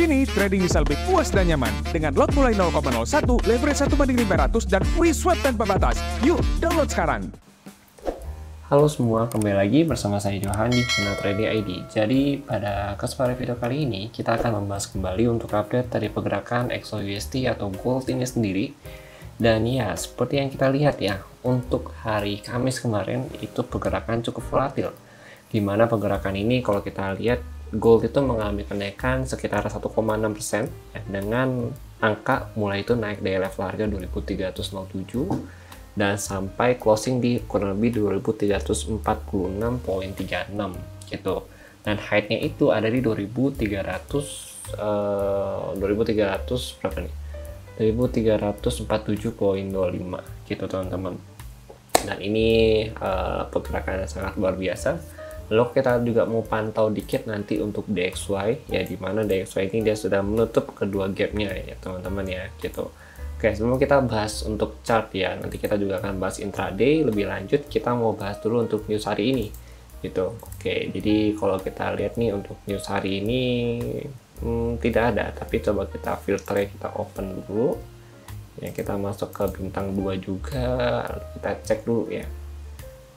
Kini, trading bisa lebih puas dan nyaman. Dengan lot mulai 0,01, leverage 1:500, dan free swap tanpa batas. Yuk, download sekarang! Halo semua, kembali lagi bersama saya Johan di channel Trading ID. Jadi pada kesempatan video kali ini, kita akan membahas kembali untuk update dari pergerakan XAUUSD atau gold ini sendiri. Dan ya, seperti yang kita lihat ya, untuk hari Kamis kemarin itu pergerakan cukup volatil. Dimana pergerakan ini kalau kita lihat, gold itu mengalami kenaikan sekitar 1,6% ya, dengan angka mulai itu naik dari level harga 2307 dan sampai closing di kurang lebih 2346,36 gitu. Dan height-nya itu ada di 2300 berapa nih? 2347,25 gitu teman-teman. Dan ini pergerakan yang sangat luar biasa. Lalu kita juga mau pantau dikit nanti untuk DXY ya, dimana DXY ini dia sudah menutup kedua gapnya ya teman-teman ya gitu. Oke, sebelum kita bahas untuk chart ya, nanti kita juga akan bahas intraday lebih lanjut. Kita mau bahas dulu untuk news hari ini gitu. Oke, jadi kalau kita lihat nih untuk news hari ini tidak ada, tapi coba kita filter, kita open dulu ya, kita masuk ke bintang 2 juga, kita cek dulu ya.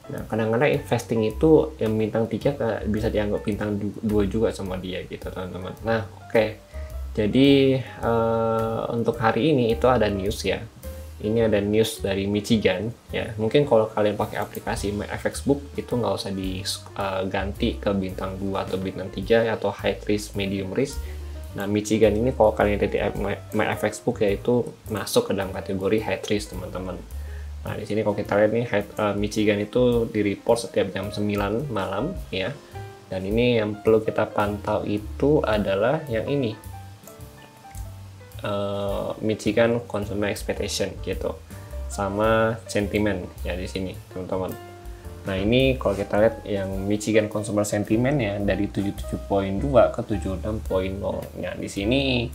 Nah, kadang-kadang investing itu yang bintang 3 bisa dianggap bintang 2 juga sama dia gitu teman-teman. Nah, oke. Jadi untuk hari ini itu ada news ya. Ini ada news dari Michigan ya. Mungkin kalau kalian pakai aplikasi MyFXBook itu nggak usah diganti ke bintang 2 atau bintang 3 atau high risk, medium risk. Nah, Michigan ini kalau kalian lihat di MyFXBook ya, itu masuk ke dalam kategori high risk teman-teman. Nah, di sini kalau kita lihat nih, Michigan itu di report setiap jam 9 malam ya. Dan ini yang perlu kita pantau itu adalah yang ini. Michigan Consumer Expectation gitu, sama sentiment ya di sini teman-teman. Nah, ini kalau kita lihat yang Michigan Consumer Sentiment ya dari 77.2 ke 76.0. Nah, di sini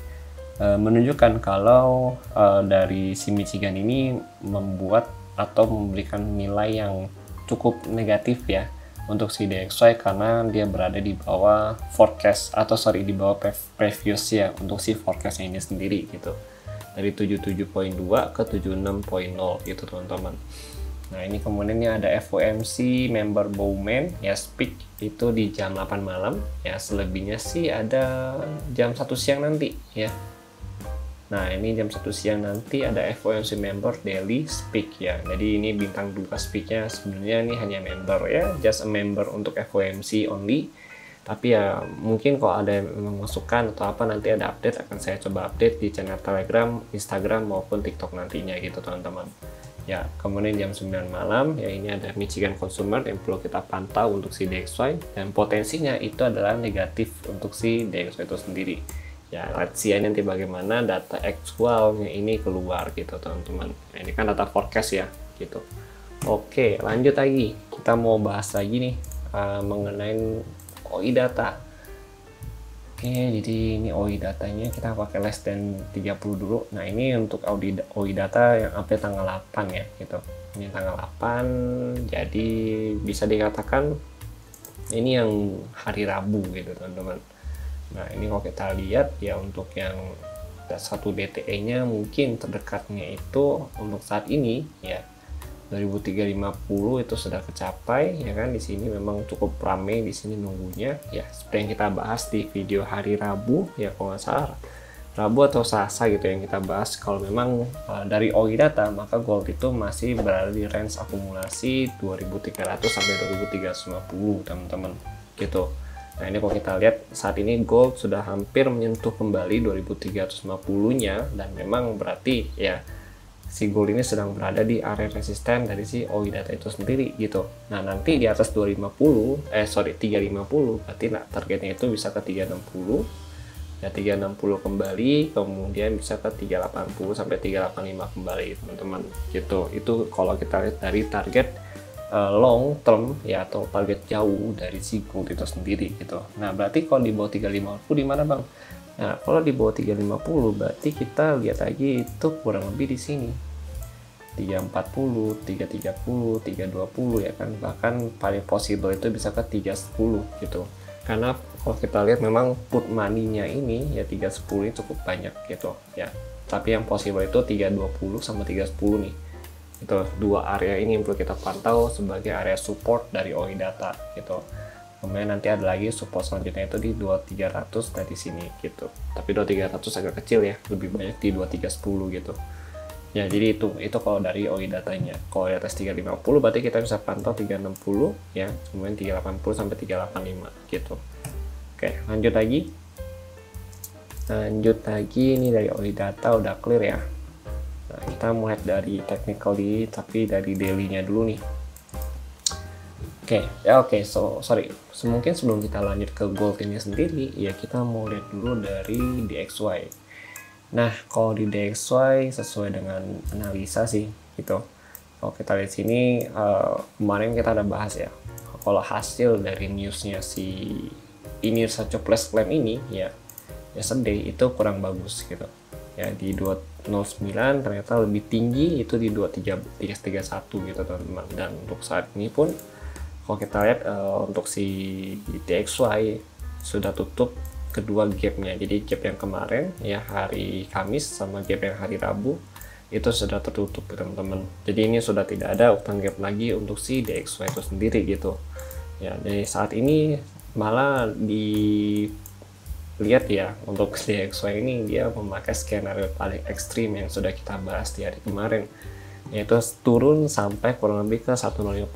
menunjukkan kalau dari si Michigan ini membuat atau memberikan nilai yang cukup negatif ya untuk si DXY, karena dia berada di bawah forecast atau di bawah previous ya untuk si forecastnya ini sendiri gitu, dari 77.2 ke 76.0 gitu teman-teman. Nah, ini kemudiannya ada FOMC member Bowman ya, speak itu di jam 8 malam ya, selebihnya sih ada jam 1 siang nanti ya. Nah, ini jam 1 siang nanti ada FOMC member daily speak ya. Jadi ini bintang 2 speaknya sebenarnya ini hanya member ya, just a member untuk FOMC only. Tapi ya mungkin kalau ada yang masukan atau apa, nanti ada update akan saya coba update di channel Telegram, Instagram maupun TikTok nantinya gitu teman-teman. Ya, kemudian jam 9 malam ya, ini ada Michigan Consumer yang perlu kita pantau untuk si DXY, dan potensinya itu adalah negatif untuk si DXY itu sendiri. Ya, let's see nanti bagaimana data aktualnya ini keluar gitu teman-teman. Nah, ini kan data forecast ya gitu. Oke, lanjut lagi. Kita mau bahas lagi nih mengenai OI data. Oke, jadi ini OI datanya kita pakai less than 30 dulu. Nah, ini untuk OI data yang update tanggal 8 ya gitu. Ini tanggal 8, jadi bisa dikatakan ini yang hari Rabu gitu teman-teman. Nah, ini kalau kita lihat ya, untuk yang 1 DTE-nya mungkin terdekatnya itu untuk saat ini ya 2350 itu sudah kecapai ya kan. Di sini memang cukup ramai di sini nunggunya ya, seperti yang kita bahas di video hari Rabu ya, kalau nggak salah Rabu atau Selasa gitu yang kita bahas. Kalau memang dari OI data, maka gold itu masih berada di range akumulasi 2300 sampai 2350 teman-teman gitu. Nah, ini kalau kita lihat saat ini gold sudah hampir menyentuh kembali 2350-nya, dan memang berarti ya si gold ini sedang berada di area resisten dari si OI data itu sendiri gitu. Nah, nanti di atas 350 berarti targetnya itu bisa ke 360 ya, 360 kembali, kemudian bisa ke 380 sampai 385 kembali teman-teman gitu. Itu kalau kita lihat dari target long term ya, atau target jauh dari si gold itu sendiri gitu. Nah, berarti kalau di bawah 350 di mana bang? Nah, kalau di bawah 350 berarti kita lihat lagi itu kurang lebih di sini 340, 330, 320 ya kan, bahkan paling possible itu bisa ke 310 gitu. Karena kalau kita lihat memang put money-nya ini ya 310 ini cukup banyak gitu ya. Tapi yang possible itu 320 sama 310 nih. Itu dua area ini yang perlu kita pantau sebagai area support dari OI data gitu. Kemudian nanti ada lagi support selanjutnya itu di 2300 dari sini gitu. Tapi 2300 agak kecil ya, lebih banyak di 2310 gitu. Ya, jadi itu kalau dari OI datanya. Kalau di atas 350 berarti kita bisa pantau 360 ya, kemudian 380 sampai 385 gitu. Oke, lanjut lagi. Ini dari OI data udah clear ya. Nah, kita mulai dari technically tapi dari daily-nya dulu nih. Mungkin sebelum kita lanjut ke gold ini sendiri, ya kita mau lihat dulu dari DXY. Nah, kalau di DXY sesuai dengan analisa sih gitu. Kalau kita lihat sini, kemarin kita ada bahas ya. Kalau hasil dari newsnya si Inirsa Jobless Claim ini ya yesterday itu kurang bagus gitu. Ya di 209 ternyata lebih tinggi itu di 331 gitu teman-teman. Dan untuk saat ini pun kalau kita lihat untuk si DXY sudah tutup kedua gapnya. Jadi gap yang kemarin ya hari Kamis sama gap yang hari Rabu itu sudah tertutup teman-teman. Jadi ini sudah tidak ada utang gap lagi untuk si DXY itu sendiri gitu. Ya dari saat ini malah dilihat ya untuk DXY ini dia memakai skenario paling ekstrim yang sudah kita bahas di hari kemarin, yaitu turun sampai kurang lebih ke 105.31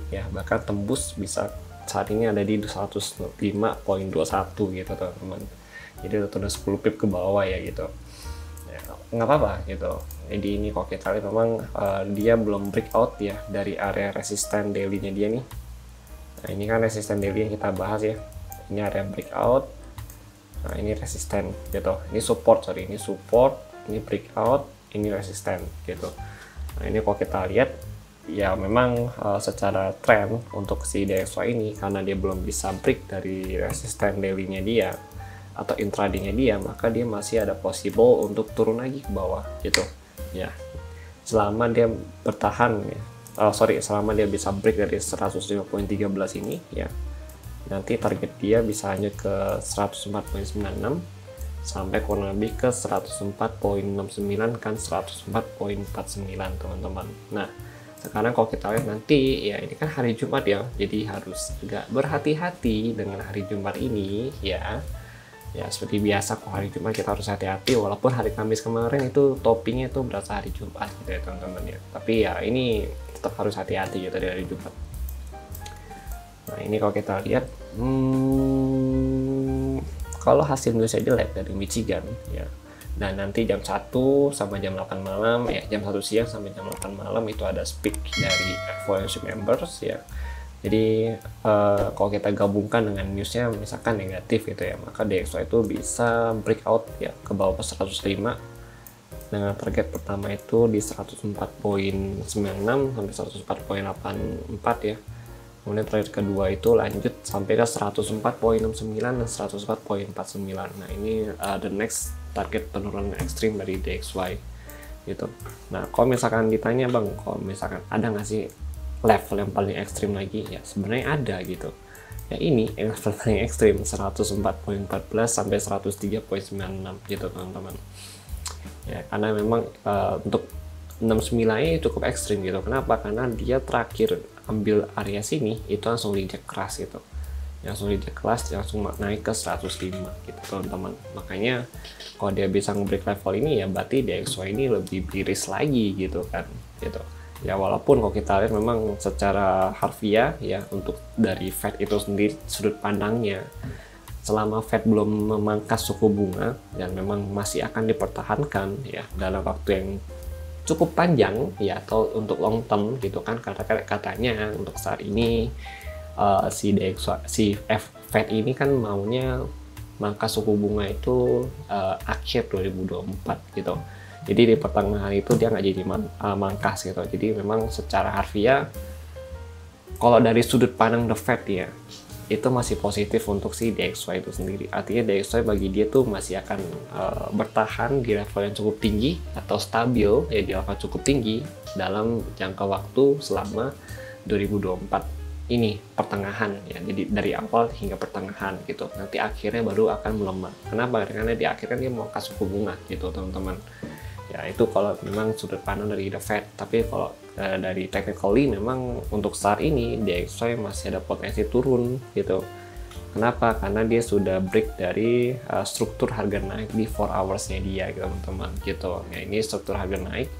ya, bahkan tembus bisa saat ini ada di 105.21 gitu teman-teman. Jadi udah turun 10 pip ke bawah ya gitu. Ya, nggak apa-apa gitu. Jadi ini kalau kita lihat memang dia belum breakout ya dari area resisten daily-nya dia nih. Nah ini kan resisten daily yang kita bahas ya. Ini area breakout. Nah ini resisten gitu. Ini support, ini breakout, ini resisten gitu. Nah ini kalau kita lihat ya memang secara tren untuk si DXY ini karena dia belum bisa break dari resisten daily-nya dia atau intraday-nya dia, maka dia masih ada possible untuk turun lagi ke bawah gitu ya, selama dia bertahan ya. Selama dia bisa break dari 105.13 ini ya, nanti target dia bisa lanjut ke 104.96 sampai kurang lebih ke 104.69 kan 104.49 teman-teman. Nah sekarang kalau kita lihat nanti ya ini kan hari Jumat ya, jadi harus agak berhati-hati dengan hari Jumat ini ya. Ya seperti biasa kok hari Jumat kita harus hati-hati, walaupun hari Kamis kemarin itu toppingnya itu berasa hari Jumat gitu ya teman-teman ya. Tapi ya ini tetap harus hati-hati gitu dari hari Jumat. Nah ini kalau kita lihat kalau hasil newsnya jelek dari Michigan ya, dan nanti jam 1 sampai jam 8 malam ya, jam 1 siang sampai jam 8 malam itu ada speak dari FOMC members ya. Jadi kalau kita gabungkan dengan newsnya misalkan negatif gitu ya, maka DXY itu bisa breakout ya ke bawah 105 dengan target pertama itu di 104.96 sampai 104.84 ya. Kemudian target kedua itu lanjut sampai ke 104.69 dan 104.49. Nah ini the next target penurunan ekstrim dari DXY gitu. Nah kalau misalkan ditanya bang, kalau misalkan ada nggak sih level yang paling ekstrim lagi, ya sebenarnya ada gitu ya. Ini level paling ekstrim 104.14 sampai 103.96 gitu teman-teman ya, karena memang untuk 69 ini cukup ekstrim gitu. Kenapa? Karena dia terakhir ambil area sini itu langsung reject keras gitu, langsung naik ke 105 gitu teman-teman. Makanya kalau dia bisa nge-break level ini ya berarti DXY ini lebih bearish lagi gitu kan gitu ya. Walaupun kalau kita lihat memang secara harfiah ya untuk dari Fed itu sendiri sudut pandangnya, selama Fed belum memangkas suku bunga dan memang masih akan dipertahankan ya dalam waktu yang cukup panjang ya, atau untuk long term gitu kan, katanya untuk saat ini Fed ini kan maunya mangkas suku bunga itu akhir 2024 gitu. Jadi di pertengahan itu dia nggak jadi mangkas gitu. Jadi memang secara harfiah kalau dari sudut pandang the Fed ya itu masih positif untuk si DXY itu sendiri. Artinya DXY bagi dia tuh masih akan bertahan di level yang cukup tinggi atau stabil ya di level cukup tinggi dalam jangka waktu selama 2024 ini pertengahan ya, jadi dari awal hingga pertengahan gitu, nanti akhirnya baru akan melemah. Kenapa? Karena di akhir kan dia mau kasih suku bunga gitu teman-teman ya. Itu kalau memang sudut pandang dari the Fed. Tapi kalau dari technically memang untuk saat ini DXY masih ada potensi turun gitu. Kenapa? Karena dia sudah break dari struktur harga naik di 4 hours-nya dia gitu teman-teman gitu ya. Ini struktur harga naik,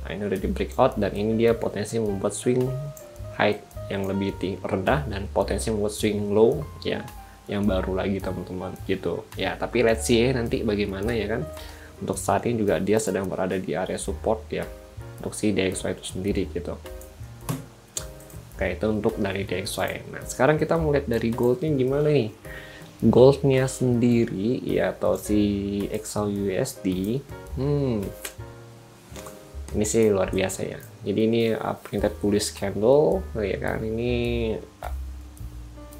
nah ini udah di breakout, dan ini dia potensi membuat swing high yang lebih rendah dan potensi membuat swing low ya yang baru lagi teman-teman gitu ya. Tapi let's see nanti bagaimana ya kan. Untuk saat ini juga dia sedang berada di area support ya untuk si DXY itu sendiri gitu. Oke, itu untuk dari DXY. Nah, sekarang kita mau lihat dari goldnya gimana nih. Goldnya sendiri ya, atau si XAUUSD, ini sih luar biasa ya. Jadi ini printed bullish candle ya kan, ini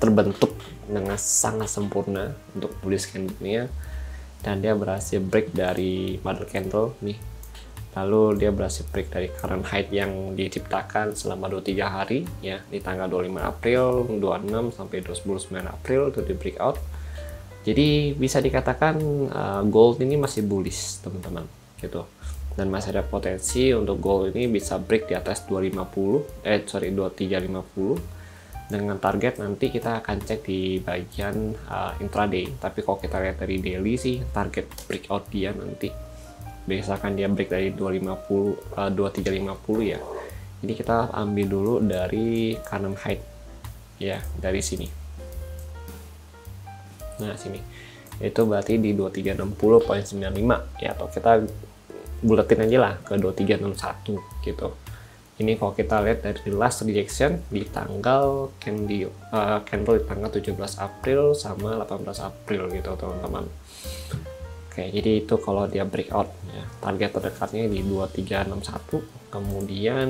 terbentuk dengan sangat sempurna untuk bullish candle-nya, dan dia berhasil break dari mother candle nih. Lalu dia berhasil break dari current high yang diciptakan selama 23 hari ya, di tanggal 25 April, 26 sampai 29 April itu di breakout. Jadi bisa dikatakan gold ini masih bullish teman-teman gitu. Dan masih ada potensi untuk gold ini bisa break di atas 2350 dengan target nanti kita akan cek di bagian intraday. Tapi kalau kita lihat dari daily sih, target breakout dia nanti misalkan dia break dari 2350 ya. Jadi kita ambil dulu dari current high ya, dari sini. Nah, sini. Itu berarti di 2360.95 ya, atau kita buletin aja lah ke 2361 gitu. Ini kalau kita lihat dari last rejection di tanggal candle di tanggal 17 April sama 18 April gitu teman-teman. Oke, jadi itu kalau dia breakout ya. Target terdekatnya di 2361, kemudian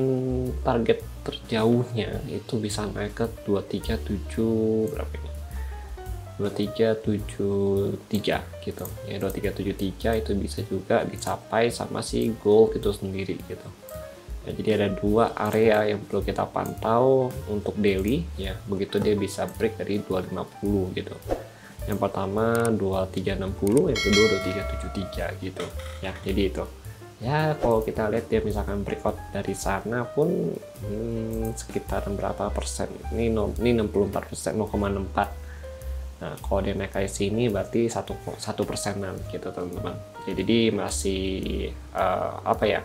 target terjauhnya itu bisa naik ke 237 berapa ini? 2373 gitu. Ya 2373 itu bisa juga dicapai sama si gold itu sendiri gitu. Ya, jadi ada dua area yang perlu kita pantau untuk daily ya. Begitu dia bisa break dari 250 gitu. Yang pertama 2360, yang kedua 2373 gitu ya. Jadi itu ya, kalau kita lihat dia misalkan breakout dari sana pun sekitar berapa persen, ini 64%, 0,64. Nah, kalau dia naik ke sini berarti 1%-an gitu teman-teman. Jadi masih apa ya,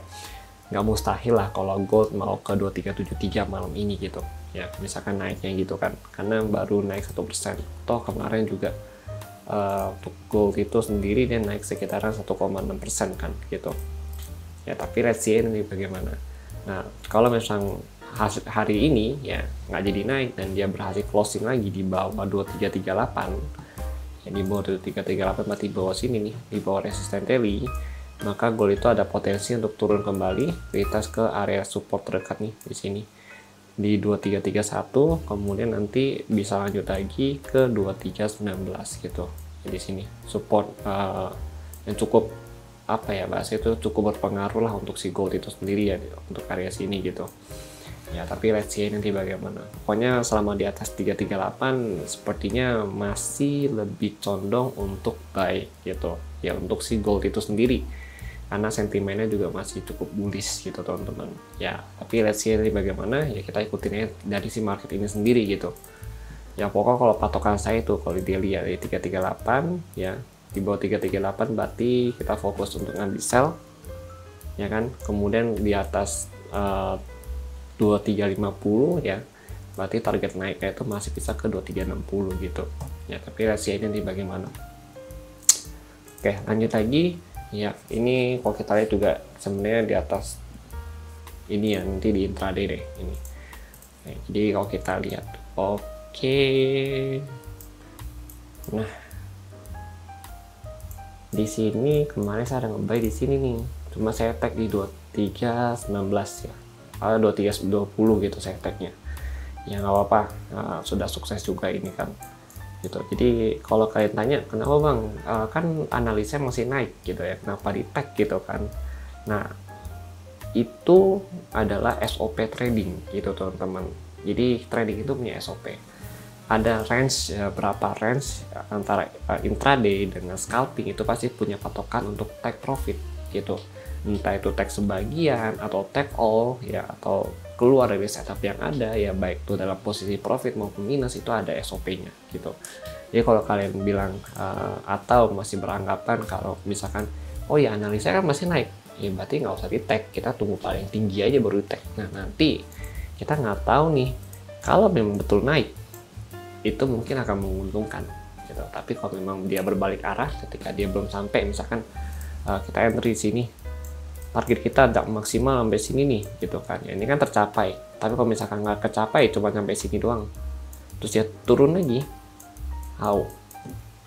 nggak mustahil lah kalau gold mau ke 2373 malam ini gitu ya, misalkan naiknya gitu kan, karena baru naik 1%. Toh kemarin juga untuk gold itu sendiri dia naik sekitaran 1,6% kan gitu ya. Tapi let's see ini bagaimana. Nah, kalau misalnya hari ini ya nggak jadi naik dan dia berhasil closing lagi di bawah 2338 ya, di bawah 2338 berarti di bawah sini nih, di bawah resisten daily, maka gold itu ada potensi untuk turun kembali retest ke area support terdekat nih di sini di 2331, kemudian nanti bisa lanjut lagi ke 2319 gitu. Di sini support yang cukup apa ya bahasa itu, cukup berpengaruh lah untuk si gold itu sendiri ya, untuk area sini gitu ya. Tapi let's see nanti bagaimana. Pokoknya selama di atas 338 sepertinya masih lebih condong untuk buy gitu ya untuk si gold itu sendiri, karena sentimennya juga masih cukup bullish gitu teman-teman ya. Tapi let's see nanti bagaimana ya, kita ikutin dari si market ini sendiri gitu ya. Pokoknya kalau patokan saya itu kalau dia lihat di 338 ya, di bawah 338 berarti kita fokus untuk ngambil sell ya kan. Kemudian di atas 2350 ya, berarti target naiknya itu masih bisa ke 2360 gitu ya. Tapi let's see nanti bagaimana. Oke, lanjut lagi ya. Ini kalau kita lihat juga sebenarnya di atas ini ya, nanti di intraday deh ini. Oke, jadi kalau kita lihat, oke, nah di sini kemarin saya ada nge-buy di sini nih, cuma saya tag di 2319 ya, 2320 gitu saya tagnya ya. Nggak apa-apa, sudah sukses juga ini kan gitu. Jadi kalau kalian tanya kenapa bang, kan analisa masih naik gitu ya, kenapa di tag gitu kan. Nah, itu adalah SOP trading gitu teman-teman Jadi trading itu punya SOP. Ada range, berapa range antara intraday dengan scalping itu pasti punya patokan untuk take profit gitu. Entah itu take sebagian atau take all ya, atau keluar dari setup yang ada ya, baik itu dalam posisi profit maupun minus itu ada SOP-nya gitu. Jadi kalau kalian bilang atau masih beranggapan kalau misalkan oh ya analisa kan masih naik, ya berarti nggak usah di take, kita tunggu paling tinggi aja baru di take. Nah nanti kita nggak tahu nih kalau memang betul naik itu mungkin akan menguntungkan gitu. Tapi kalau memang dia berbalik arah ketika dia belum sampai, misalkan kita entry di sini, target kita tidak maksimal sampai sini nih gitu kan ya, ini kan tercapai, tapi kalau misalkan nggak kecapai cuma sampai sini doang terus dia turun lagi,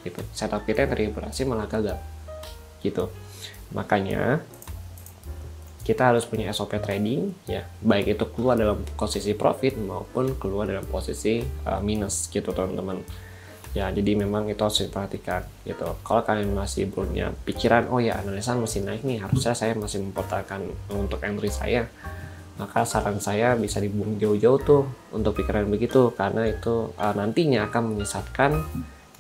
gitu, setup kita yang tadi berhasil malah gagal gitu. Makanya kita harus punya SOP trading ya, baik itu keluar dalam posisi profit maupun keluar dalam posisi minus gitu teman-teman ya. Jadi memang itu harus diperhatikan gitu. Kalau kalian masih punya pikiran oh ya analisa masih naik nih, harusnya saya masih mempertahankan untuk entry saya, maka saran saya bisa dibuang jauh-jauh tuh untuk pikiran begitu, karena itu nantinya akan menyesatkan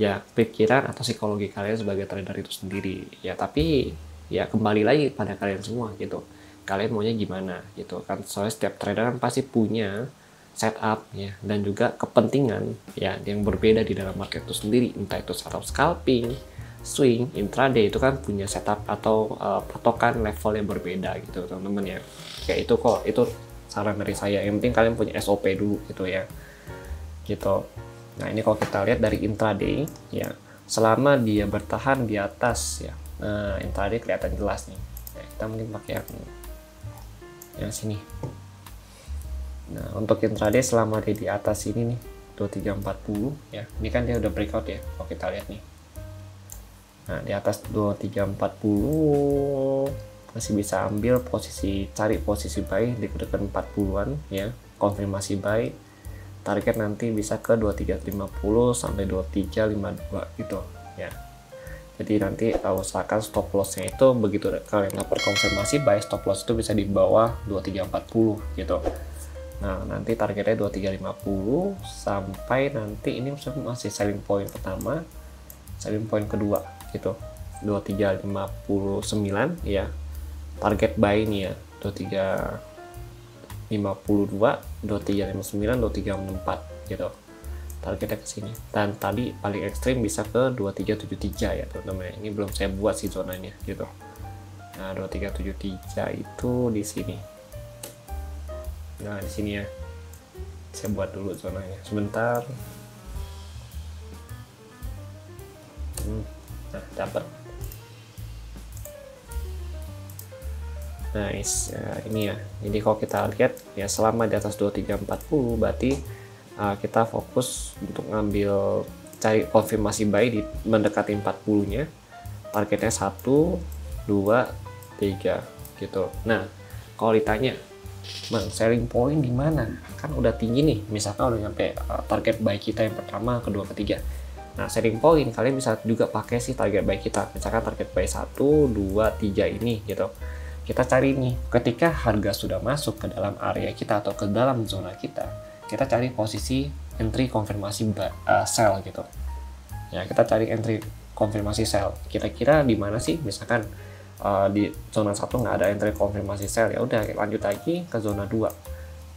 ya pikiran atau psikologi kalian sebagai trader itu sendiri ya. Tapi ya kembali lagi pada kalian semua gitu, kalian maunya gimana gitu kan. Soalnya setiap trader kan pasti punya setup ya, dan juga kepentingan ya yang berbeda di dalam market itu sendiri. Entah itu setup scalping, swing, intraday, itu kan punya setup atau patokan level yang berbeda gitu teman-teman ya. Kayak itu kok, itu saran dari saya. Yang penting kalian punya SOP dulu gitu ya gitu. Nah ini kalau kita lihat dari intraday ya, selama dia bertahan di atas ya, nah intraday kelihatan jelas nih ya, kita mungkin pakai yang sini. Nah untuk intraday selama dia di atas ini nih 2340 ya, ini kan dia udah breakout ya kalau kita lihat nih. Nah di atas 2340 masih bisa ambil posisi, cari posisi buy di dekat 40-an ya, konfirmasi buy. Target nanti bisa ke 2350 sampai 2352 gitu ya. Jadi nanti usahakan stop lossnya itu begitu kalian dapat konfirmasi buy, stop loss itu bisa di bawah 2340 gitu. Nah nanti targetnya 2350 sampai nanti ini masih selling point pertama, selling point kedua gitu 2359 ya. Target buy ini ya 2352, 2359, 2364 gitu. Targetnya ke sini. Dan tadi paling ekstrim bisa ke 2373 ya teman-teman. Ini belum saya buat sih zonanya gitu. Nah 2373 itu di sini. Nah di sini ya. Saya buat dulu zonanya. Sebentar. Nah dapat. Nice, ini ya. Jadi kalau kita lihat ya selama di atas 2340 berarti kita fokus untuk ngambil, cari konfirmasi buy di mendekati 40-nya. Targetnya 1, 2, 3 gitu. Nah, kalau ditanya, "Bang, selling point di mana?" Kan udah tinggi nih, misalkan udah nyampe target buy kita yang pertama, kedua, ketiga. Nah, selling point kalian bisa juga pakai sih target buy kita. Misalkan target buy 1, 2, 3 ini gitu. Kita cari nih, ketika harga sudah masuk ke dalam area kita atau ke dalam zona kita cari posisi entry konfirmasi sell gitu. Ya, kita cari entry konfirmasi sell. Kira-kira di mana sih? Misalkan di zona 1 nggak ada entry konfirmasi sell, ya udah lanjut lagi ke zona 2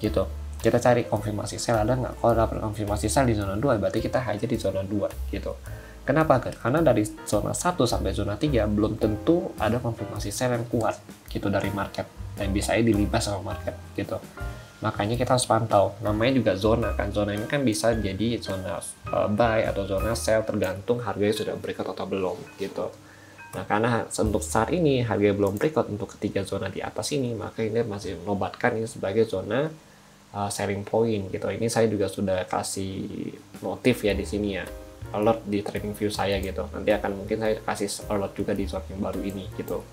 gitu. Kita cari konfirmasi sell ada nggak? Kalau dapat konfirmasi sell di zona 2, berarti kita hajar di zona 2 gitu. Kenapa? Karena dari zona 1 sampai zona 3 belum tentu ada konfirmasi sell yang kuat gitu dari market, dan bisa dilibas sama market gitu. Makanya kita harus pantau, namanya juga zona kan. Zona ini kan bisa jadi zona buy atau zona sell tergantung harganya sudah breakout atau belum gitu. Nah karena untuk saat ini harganya belum breakout untuk ketiga zona di atas ini, maka ini masih menobatkan ini sebagai zona selling point gitu. Ini saya juga sudah kasih notif ya di sini ya, alert di trading view saya gitu. Nanti akan mungkin saya kasih alert juga di zona yang baru ini gitu.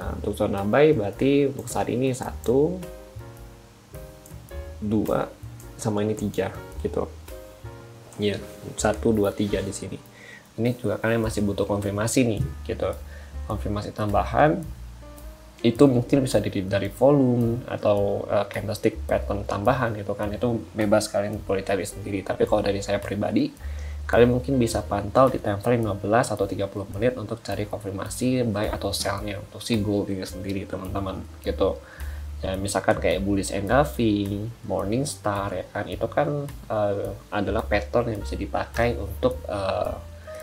Nah untuk zona buy berarti untuk saat ini 1, 2 sama ini 3 gitu ya, 1, 2, 3 di sini. Ini juga kalian masih butuh konfirmasi nih gitu, konfirmasi tambahan itu mungkin bisa dari volume atau candlestick pattern tambahan gitu kan, itu bebas kalian boleh cari sendiri. Tapi kalau dari saya pribadi, kalian mungkin bisa pantau di time frame 15 atau 30 menit untuk cari konfirmasi buy atau sell-nya untuk si gold ini sendiri teman-teman gitu. Ya misalkan kayak bullish engulfing, morning star ya kan, itu kan adalah pattern yang bisa dipakai untuk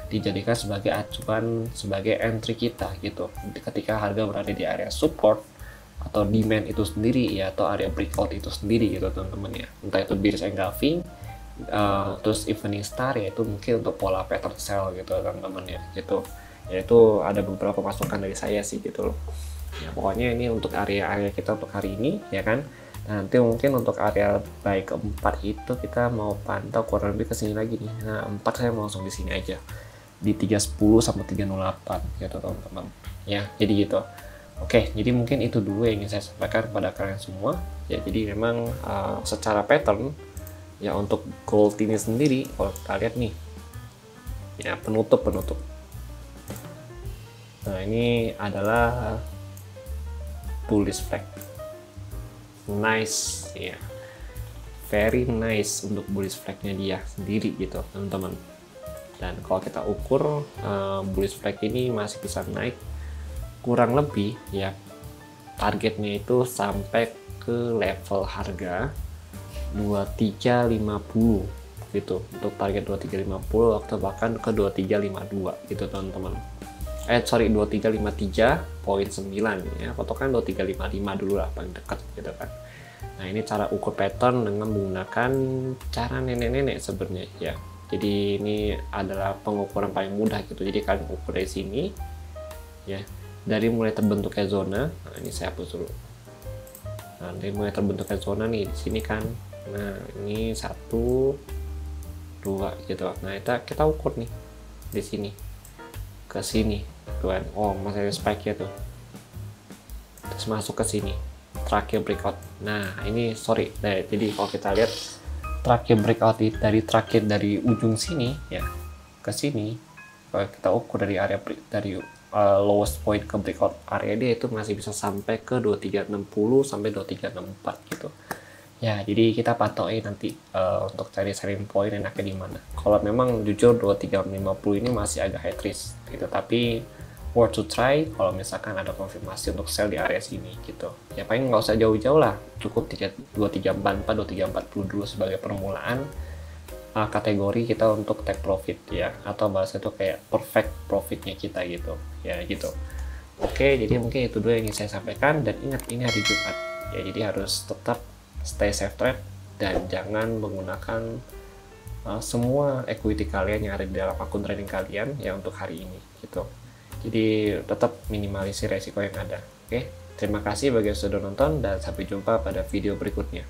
dijadikan sebagai acuan, sebagai entry kita gitu ketika harga berada di area support atau demand itu sendiri ya, atau area breakout itu sendiri gitu teman-teman ya, entah itu bearish engulfing, terus evening star ya itu mungkin untuk pola pattern sell gitu teman-teman ya gitu. Ya itu ada beberapa masukan dari saya sih gitu loh ya. Pokoknya ini untuk area-area kita untuk hari ini ya kan. Nanti mungkin untuk area buy keempat itu kita mau pantau kurang lebih kesini lagi nih. Nah 4 saya mau langsung di sini aja di 310 sampai 308 gitu teman-teman ya. Jadi gitu. Oke, jadi mungkin itu dulu yang ingin saya sampaikan kepada kalian semua ya. Jadi memang secara pattern ya untuk gold ini sendiri, kalau kita lihat nih ya, penutup. Nah ini adalah bullish flag, nice ya, very nice untuk bullish flagnya dia sendiri gitu teman-teman. Dan kalau kita ukur bullish flag ini masih bisa naik kurang lebih ya, targetnya itu sampai ke level harga 2350 gitu, untuk target 2350 atau bahkan ke 2352 gitu teman-teman. 2353.9 ya, patokan 2355 dulu lah paling dekat gitu kan. Nah ini cara ukur pattern dengan menggunakan cara nenek-nenek sebenarnya ya. Jadi ini adalah pengukuran paling mudah gitu. Jadi kalian ukur dari sini ya, dari mulai terbentuknya zona. Nah ini saya hapus dulu. Nah dari mulai terbentuknya zona nih di sini kan. Nah ini 1 2 gitu. Nah kita ukur nih di sini ke sini tuh kan. Oh masih ada spike ya tuh. Terus masuk ke sini terakhir breakout. Nah ini sorry. Nah, jadi kalau kita lihat terakhir breakout dari ujung sini ya ke sini, kalau kita ukur dari area dari lowest point ke breakout area dia itu masih bisa sampai ke 2360 sampai 2364 gitu ya. Jadi kita patokin nanti untuk cari selling point enaknya di mana. Kalau memang jujur 2350 ini masih agak high risk gitu, tapi worth to try kalau misalkan ada konfirmasi untuk sell di area sini gitu ya. Paling nggak usah jauh-jauh lah, cukup 2344 2340 dulu sebagai permulaan kategori kita untuk take profit ya, atau bahasa itu kayak perfect profitnya kita gitu ya gitu. Oke, jadi mungkin itu dulu yang ingin saya sampaikan. Dan ingat ini hari Jumat ya, jadi harus tetap stay safe trade dan jangan menggunakan semua equity kalian yang ada di dalam akun trading kalian ya untuk hari ini gitu. Jadi tetap minimalisir resiko yang ada. Oke, terima kasih bagi yang sudah nonton dan sampai jumpa pada video berikutnya.